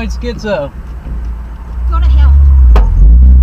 paranoid schizo. Go to hell.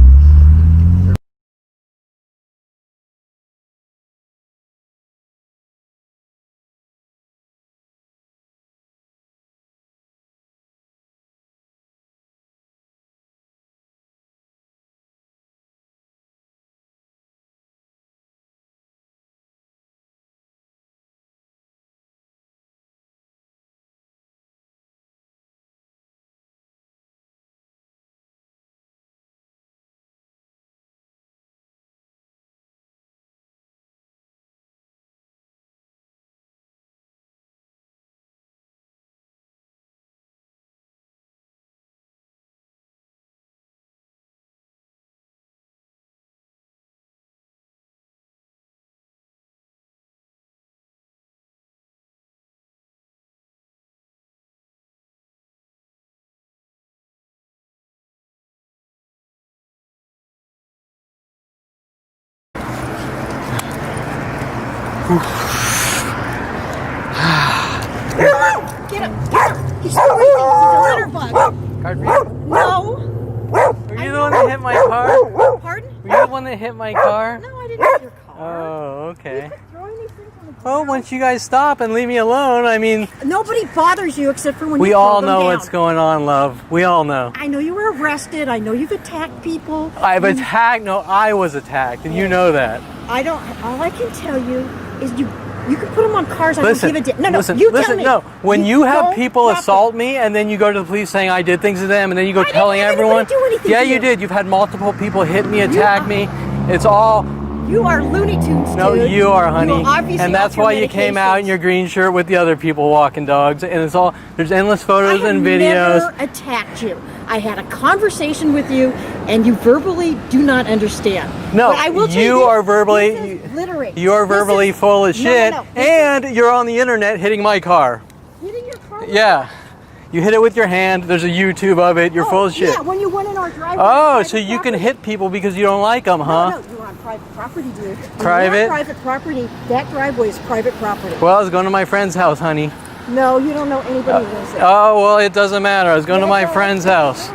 Get him! Get him! He's so weak. He's a litter bug. Card for you? No. Were you the one that hit my car? Pardon? Were you the one that hit my car? No, I didn't hit your car. Oh, okay. You keep throwing these things on the ground. Well, once you guys stop and leave me alone, I mean... Nobody bothers you except for when We you all throw them know down. what's going on, love. We all know. I know you were arrested. I know you've attacked people. I've attacked... No, I was attacked, and you know that. I don't. All I can tell you is you can put them on cars. I Listen, don't give a damn. No, listen, you tell listen, me. no. When you have don't people have to- assault me, and then you go to the police saying I did things to them, and then you go I didn't telling have everyone... anybody do anything Yeah, to you you. did. You've had multiple people hit me, attack me. It's all... You are Looney Tunes, No, dude. you are, honey. You are obviously And that's off your why you came out in medications. your green shirt with the other people walking dogs. And it's all... There's endless photos and videos. I have never attacked you. I had a conversation with you, and you verbally do not understand. No, But I will tell you this, are verbally... this is littering. You are This verbally is- full of shit. No. And you're on the internet hitting my car. Hitting your car? Yeah. You hit it with your hand. There's a YouTube of it. You're full of shit. Yeah, when you went in our driveway. Oh, private so you can property. hit people because you don't like them, huh? No, you're on private property, dude. When Private? You're on private property. That driveway is private property. Well, I was going to my friend's house, honey. No, you don't know anybody who lives there. Oh, well, it doesn't matter. I was going to my Yeah, friend's house.